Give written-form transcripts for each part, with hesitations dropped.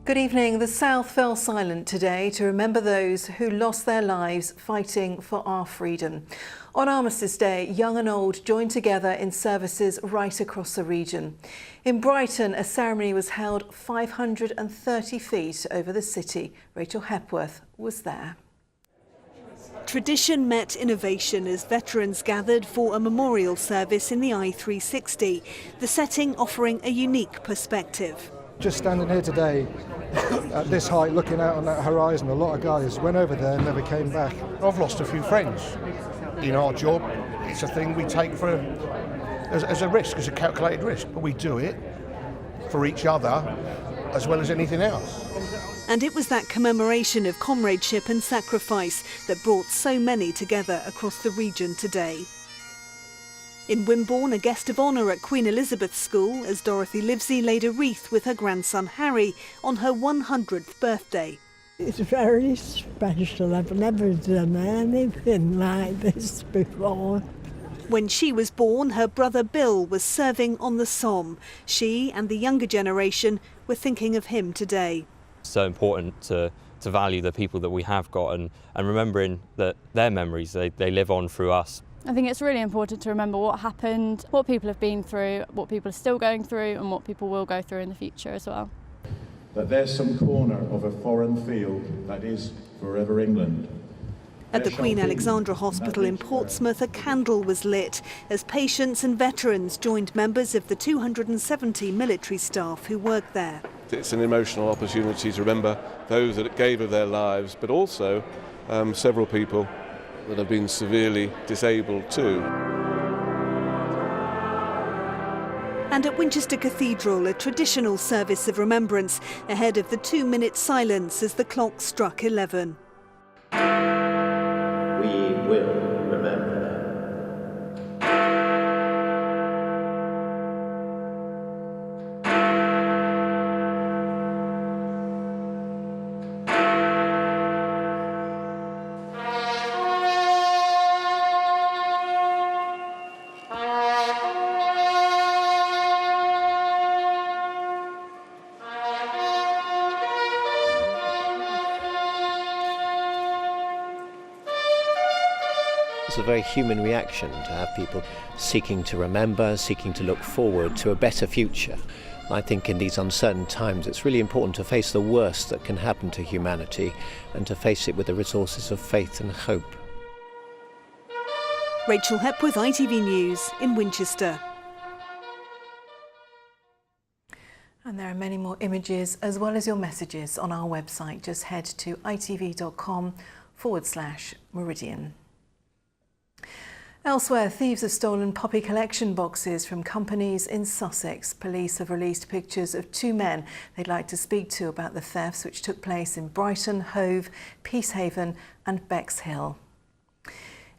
Good evening. The South fell silent today to remember those who lost their lives fighting for our freedom. On Armistice Day, young and old joined together in services right across the region. In Brighton, a ceremony was held 530 feet over the city. Rachel Hepworth was there. Tradition met innovation as veterans gathered for a memorial service in the I-360, the setting offering a unique perspective. Just standing here today at this height looking out on that horizon, a lot of guys went over there and never came back. I've lost a few friends. In our job, it's a thing we take as a risk, as a calculated risk, but we do it for each other as well as anything else. And it was that commemoration of comradeship and sacrifice that brought so many together across the region today. In Wimborne, a guest of honour at Queen Elizabeth's School as Dorothy Livesey laid a wreath with her grandson Harry on her 100th birthday. It's very special. I've never done anything like this before. When she was born, her brother Bill was serving on the Somme. She and the younger generation were thinking of him today. It's so important to value the people that we have got and remembering that their memories, they live on through us. I think it's really important to remember what happened, what people have been through, what people are still going through and what people will go through in the future as well. That there's some corner of a foreign field that is forever England. At the Queen Alexandra Hospital in Portsmouth, a candle was lit as patients and veterans joined members of the 270 military staff who work there. It's an emotional opportunity to remember those that gave of their lives, but also several people that have been severely disabled too. And at Winchester Cathedral, a traditional service of remembrance ahead of the 2-minute silence as the clock struck 11. We will remember. It's a very human reaction to have people seeking to remember, seeking to look forward to a better future. I think in these uncertain times it's really important to face the worst that can happen to humanity and to face it with the resources of faith and hope. Rachel Hepworth, ITV News in Winchester. And there are many more images as well as your messages on our website. Just head to itv.com/Meridian. Elsewhere, thieves have stolen poppy collection boxes from companies in Sussex. Police have released pictures of 2 men they'd like to speak to about the thefts which took place in Brighton, Hove, Peacehaven and Bexhill.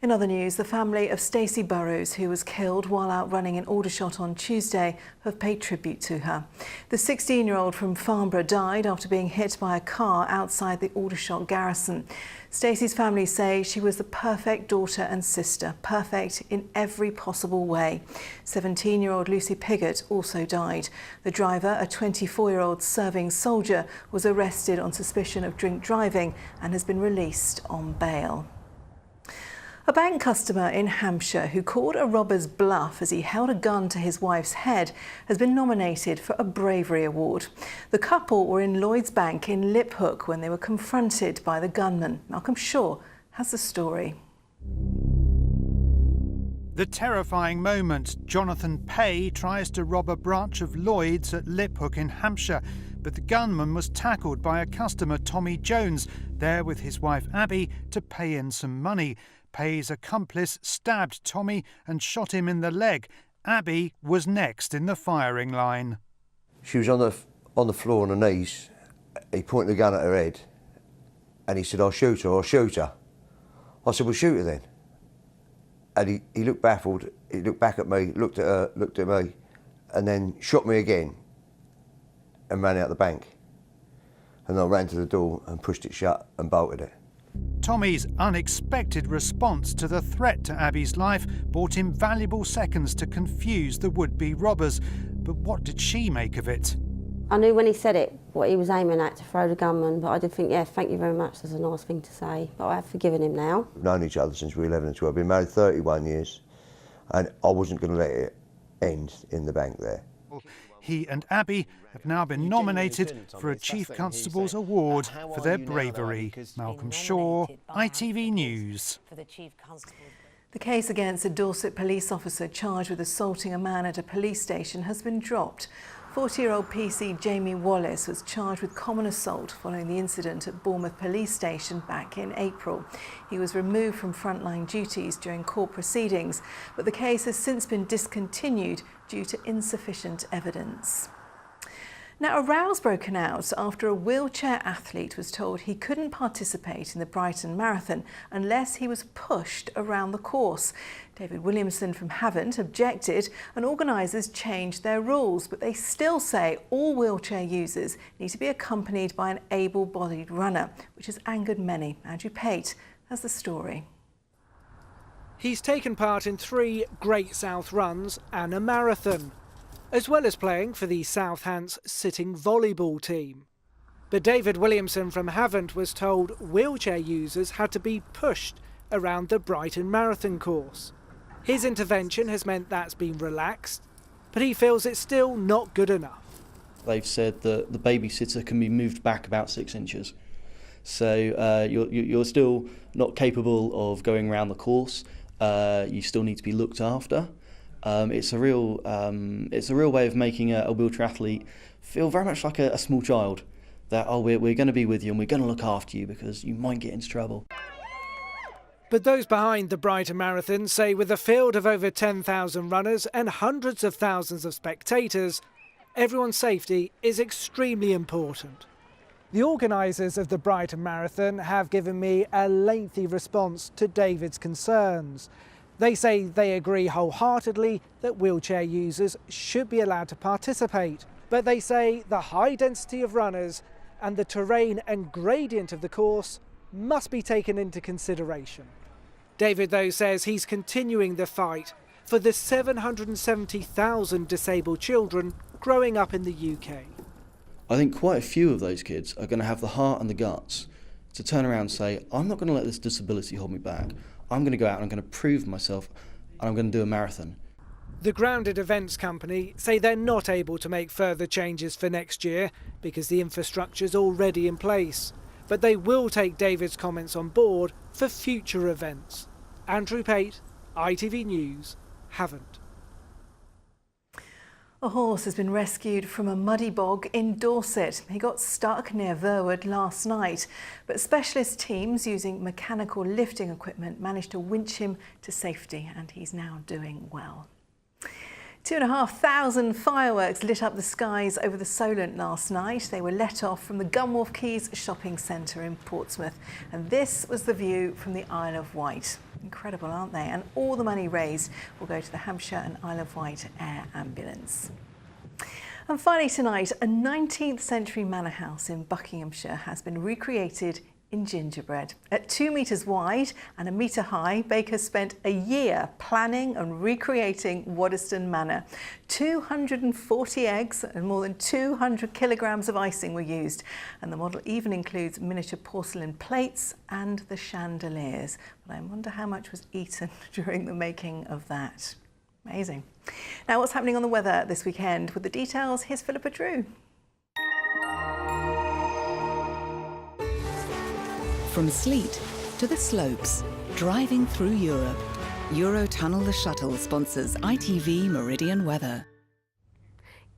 In other news, the family of Stacey Burrows, who was killed while out running in Aldershot on Tuesday, have paid tribute to her. The 16-year-old from Farnborough died after being hit by a car outside the Aldershot garrison. Stacey's family say she was the perfect daughter and sister, perfect in every possible way. 17-year-old Lucy Piggott also died. The driver, a 24-year-old serving soldier, was arrested on suspicion of drink driving and has been released on bail. A bank customer in Hampshire who called a robber's bluff as he held a gun to his wife's head has been nominated for a bravery award. The couple were in Lloyd's Bank in Liphook when they were confronted by the gunman. Malcolm Shaw has the story. The terrifying moment. Jonathan Pay tries to rob a branch of Lloyd's at Liphook in Hampshire, but the gunman was tackled by a customer, Tommy Jones, there with his wife Abby to pay in some money. Pay's accomplice stabbed Tommy and shot him in the leg. Abby was next in the firing line. She was on the floor on her knees. He pointed the gun at her head and he said, I'll shoot her, I'll shoot her. I said, well, shoot her then. And he looked baffled, he looked back at me, looked at her, looked at me, and then shot me again and ran out the bank. And I ran to the door and pushed it shut and bolted it. Tommy's unexpected response to the threat to Abby's life bought him valuable seconds to confuse the would-be robbers. But what did she make of it? I knew when he said it what he was aiming at, to throw the gunman, but I did think, yeah, thank you very much, that's a nice thing to say. But I have forgiven him now. We've known each other since we were 11 and 12. Been married 31 years, and I wasn't going to let it end in the bank there. He and Abby have now been nominated for a Chief Constable's Award for their bravery. Malcolm Shaw, ITV News. The case against a Dorset police officer charged with assaulting a man at a police station has been dropped. 40-year-old PC Jamie Wallace was charged with common assault following the incident at Bournemouth Police Station back in April. He was removed from frontline duties during court proceedings, but the case has since been discontinued due to insufficient evidence. Now, a row's broken out after a wheelchair athlete was told he couldn't participate in the Brighton Marathon unless he was pushed around the course. David Williamson from Havant objected and organisers changed their rules, but they still say all wheelchair users need to be accompanied by an able-bodied runner, which has angered many. Andrew Pate has the story. He's taken part in 3 Great South runs and a marathon, as well as playing for the South Hants sitting volleyball team. But David Williamson from Havant was told wheelchair users had to be pushed around the Brighton Marathon course. His intervention has meant that's been relaxed, but he feels it's still not good enough. They've said that the babysitter can be moved back about 6 inches. So you're still not capable of going around the course. You still need to be looked after. It's a real way of making a wheelchair athlete feel very much like a small child. That, oh, we're going to be with you and we're going to look after you because you might get into trouble. But those behind the Brighton Marathon say with a field of over 10,000 runners and hundreds of thousands of spectators, everyone's safety is extremely important. The organisers of the Brighton Marathon have given me a lengthy response to David's concerns. They say they agree wholeheartedly that wheelchair users should be allowed to participate, but they say the high density of runners and the terrain and gradient of the course must be taken into consideration. David, though, says he's continuing the fight for the 770,000 disabled children growing up in the UK. I think quite a few of those kids are going to have the heart and the guts to turn around and say, I'm not going to let this disability hold me back. I'm going to go out and I'm going to prove myself and I'm going to do a marathon. The Grounded Events Company say they're not able to make further changes for next year because the infrastructure's already in place. But they will take David's comments on board for future events. Andrew Pate, ITV News, Havant. A horse has been rescued from a muddy bog in Dorset. He got stuck near Verwood last night, but specialist teams using mechanical lifting equipment managed to winch him to safety, and he's now doing well. 2,500 fireworks lit up the skies over the Solent last night. They were let off from the Gunwharf Quays shopping centre in Portsmouth, and this was the view from the Isle of Wight. Incredible, aren't they? And all the money raised will go to the Hampshire and Isle of Wight Air Ambulance. And finally tonight, a 19th century manor house in Buckinghamshire has been recreated in gingerbread. At 2 metres wide and 1 metre high, bakers spent a year planning and recreating Waddesdon Manor. 240 eggs and more than 200 kilograms of icing were used, and the model even includes miniature porcelain plates and the chandeliers. But I wonder how much was eaten during the making of that. Amazing. Now, what's happening on the weather this weekend? With the details, here's Philippa Drew. From sleet to the slopes, driving through Europe. Eurotunnel the Shuttle sponsors ITV Meridian weather.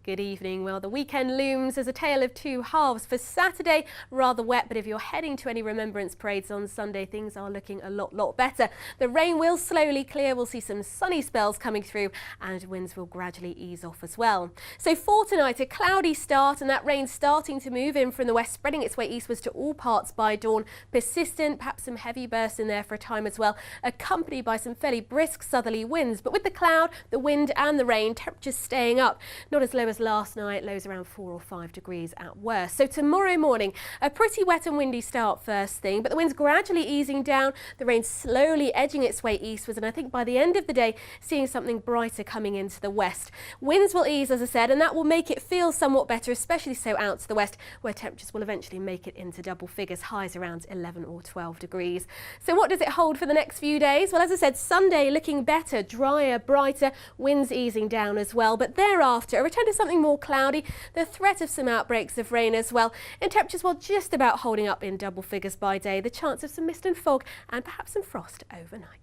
Good evening. Well, the weekend looms as a tale of two halves. For Saturday, rather wet, but if you're heading to any remembrance parades on Sunday, things are looking a lot better. The rain will slowly clear. We'll see some sunny spells coming through and winds will gradually ease off as well. So for tonight, a cloudy start, and that rain starting to move in from the west, spreading its way eastwards to all parts by dawn. Persistent, perhaps some heavy bursts in there for a time as well, accompanied by some fairly brisk southerly winds. But with the cloud, the wind and the rain, temperatures staying up. Not as low as last night, lows around 4 or 5 degrees at worst. So tomorrow morning, a pretty wet and windy start first thing, but the wind's gradually easing down, the rain slowly edging its way eastwards, and I think by the end of the day, seeing something brighter coming into the west. Winds will ease, as I said, and that will make it feel somewhat better, especially so out to the west, where temperatures will eventually make it into double figures, highs around 11 or 12 degrees. So what does it hold for the next few days? Well, as I said, Sunday looking better, drier, brighter, winds easing down as well, but thereafter a return to something more cloudy, the threat of some outbreaks of rain as well, and temperatures will just about holding up in double figures by day, the chance of some mist and fog and perhaps some frost overnight.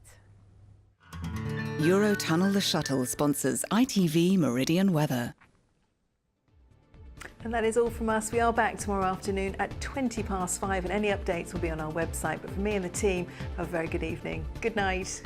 Eurotunnel the Shuttle sponsors ITV Meridian Weather. And that is all from us. We are back tomorrow afternoon at 5:20, and any updates will be on our website. But for me and the team, have a very good evening. Good night.